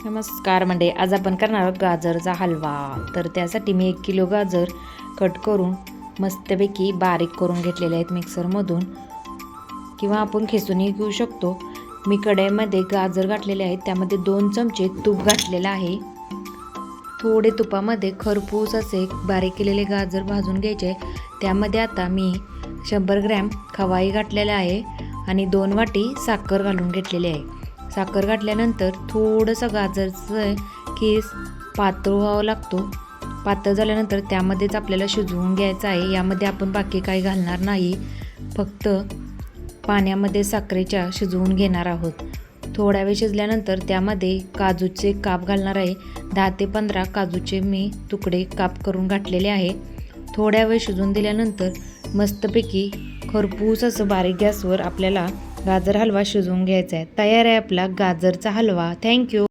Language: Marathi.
नमस्कार मंडळी, आज आपण करणार आहोत गाजरचा हलवा. तर त्यासाठी मी 1 किलो गाजर कट करून मस्तपैकी बारीक करून घेतलेले आहेत मिक्सरमधून, किंवा आपण खिसूनही घेऊ शकतो. मी कढईमध्ये गाजर घातलेले आहेत, त्यामध्ये 2 चमचे तूप घातलेलं आहे. थोडे तुपामध्ये खरपूस असे बारीक केलेले गाजर भाजून घ्यायचे. त्यामध्ये आता मी 100 ग्रॅम खवाई घातलेला आहे आणि 2 वाटी साखर घालून घेतलेली आहे. साखर घातल्यानंतर थोडंसं गाजरचं कीस पातळ व्हावं लागतो. पातळ झाल्यानंतर त्यामध्येच आपल्याला शिजवून घ्यायचं आहे. यामध्ये आपण बाकी काही घालणार नाही, फक्त पाण्यामध्ये साखरेच्या शिजवून घेणार आहोत. थोड्या वेळ शिजल्यानंतर त्यामध्ये काजूचे काप घालणार आहे. 10 ते 15 काजूचे मी तुकडे काप करून घातलेले आहे. थोड्या वेळ शिजवून दिल्यानंतर मस्तपैकी खरपूस असं बारीक गॅसवर आपल्याला गाजर हलवा शिजवून घ्यायचा आहे. तयार आहे आपला गाजरचा हलवा. थँक्यू.